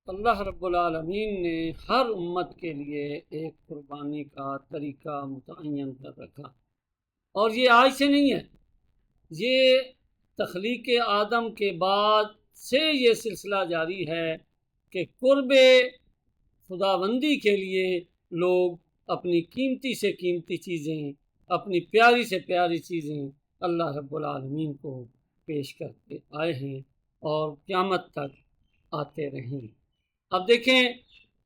اللہ رب العالمین نے ہر امت کے لیے ایک قربانی کا طریقہ متعین کر رکھا، اور یہ آج سے نہیں ہے، یہ تخلیق آدم کے بعد سے یہ سلسلہ جاری ہے کہ قرب خداوندی کے لیے لوگ اپنی قیمتی سے قیمتی چیزیں، اپنی پیاری سے پیاری چیزیں اللہ رب العالمین کو پیش کرتے آئے ہیں اور قیامت تک آتے رہیں۔ اب دیکھیں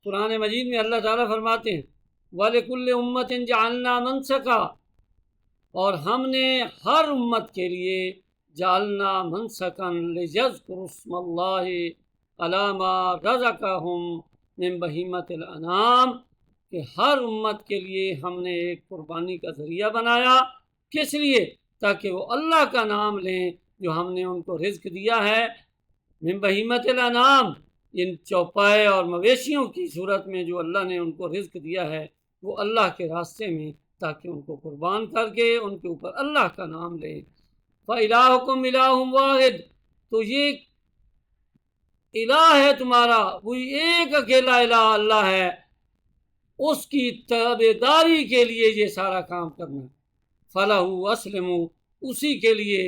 قرآن مجید میں اللہ تعالیٰ فرماتے ہیں وَلِكُلِّ أُمَّةٍ جَعَلْنَا مَنسَكًا، اور ہم نے ہر امت کے لیے جعلنا منسکن لِيَذْكُرُوا اسْمَ اللَّهِ عَلَىٰ مَا رَزَقَهُم مِّن بَهِيمَةِ الْأَنْعَامِ، کہ ہر امت کے لیے ہم نے ایک قربانی کا ذریعہ بنایا، کس لیے؟ تاکہ وہ اللہ کا نام لیں جو ہم نے ان کو رزق دیا ہے، من بہیمت الانعام، ان چوپائے اور مویشیوں کی صورت میں جو اللہ نے ان کو رزق دیا ہے وہ اللہ کے راستے میں، تاکہ ان کو قربان کر کے ان کے اوپر اللہ کا نام لیں۔ فَإِلَٰهُكُمْ إِلَٰهٌ وَاحِدٌ، تو یہ الہ ہے تمہارا، وہی ایک اکیلا الہ اللہ ہے، اس کی تابعداری کے لیے یہ سارا کام کرنا۔ فَلَهُ أَسْلِمُوا، اسی کے لیے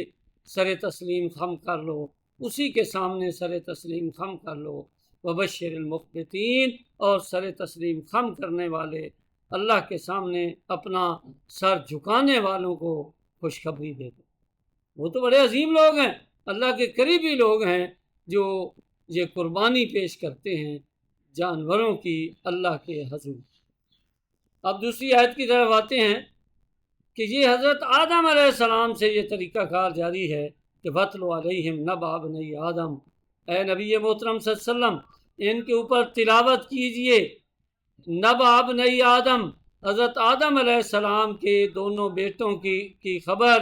سر تسلیم خم کر لو، اسی کے سامنے سر تسلیم خم کر لو۔ وَبَشِّرِ الْمُخْبِتِينَ، اور سر تسلیم خم کرنے والے، اللہ کے سامنے اپنا سر جھکانے والوں کو خوشخبری دے دو۔ وہ تو بڑے عظیم لوگ ہیں، اللہ کے قریبی لوگ ہیں جو یہ قربانی پیش کرتے ہیں جانوروں کی اللہ کے حضور۔ اب دوسری آیت کی طرف آتے ہیں کہ یہ حضرت آدم علیہ السلام سے یہ طریقہ کار جاری ہے کہ وَاتْلُ عَلَيْهِمْ نَبَأَ ابْنَيْ آدم، اے نبی محترم صلی اللہ علیہ وسلم ان کے اوپر تلاوت کیجئے نبأ ابنی آدم، حضرت آدم علیہ السلام کے دونوں بیٹوں کی خبر،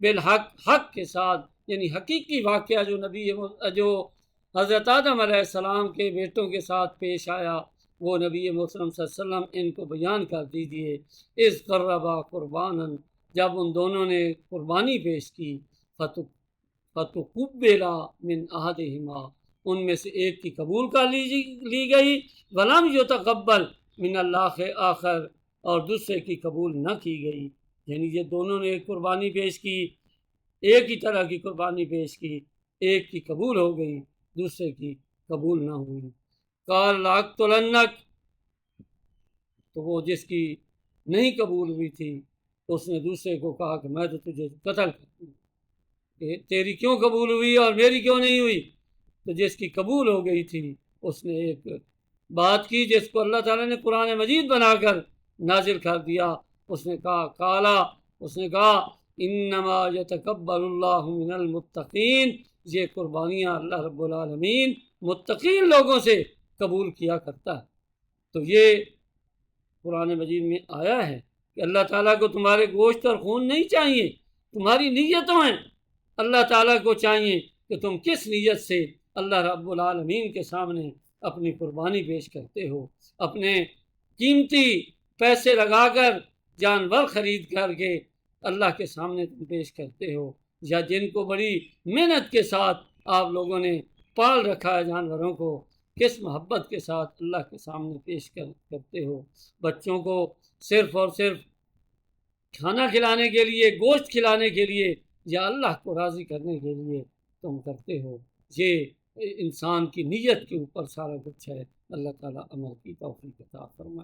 بالحق، حق کے ساتھ، یعنی حقیقی واقعہ جو حضرت آدم علیہ السلام کے بیٹوں کے ساتھ پیش آیا وہ نبی محترم صلی اللہ علیہ وسلم ان کو بیان کر دیجئے۔ اذ قربا قربانا، جب ان دونوں نے قربانی پیش کی، فتقبل من احدہما، ان میں سے ایک کی قبول کر لی گئی، ولم یتقبل من الآخر، اور دوسرے کی قبول نہ کی گئی۔ یعنی یہ دونوں نے ایک قربانی پیش کی، ایک ہی طرح کی قربانی پیش کی، ایک کی قبول ہو گئی، دوسرے کی قبول نہ ہوئی۔ قال لأقتلنک، تو وہ جس کی نہیں قبول ہوئی تھی اس نے دوسرے کو کہا کہ میں تو تجھے قتل کر دوں، تیری کیوں قبول ہوئی اور میری کیوں نہیں ہوئی؟ تو جس کی قبول ہو گئی تھی اس نے ایک بات کی جس کو اللہ تعالیٰ نے قرآن مجید بنا کر نازل کر دیا، اس نے کہا انما یتقبل اللہ من المتقین، یہ قربانیاں اللہ رب العالمین متقین لوگوں سے قبول کیا کرتا ہے۔ تو یہ قرآن مجید میں آیا ہے کہ اللہ تعالیٰ کو تمہارے گوشت اور خون نہیں چاہیے، تمہاری نیتوں ہیں۔ اللہ تعالیٰ کو چاہیے کہ تم کس نیت سے اللہ رب العالمین کے سامنے اپنی قربانی پیش کرتے ہو، اپنے قیمتی پیسے لگا کر جانور خرید کر کے اللہ کے سامنے تم پیش کرتے ہو، یا جن کو بڑی محنت کے ساتھ آپ لوگوں نے پال رکھا ہے جانوروں کو، کس محبت کے ساتھ اللہ کے سامنے پیش کرتے ہو۔ بچوں کو صرف اور صرف کھانا کھلانے کے لیے، گوشت کھلانے کے لیے، یا اللہ کو راضی کرنے کے لیے تم کرتے ہو۔ یہ انسان کی نیت کے اوپر سارا کچھ ہے۔ اللہ تعالیٰ عمل کی توفیق عطا فرمائے۔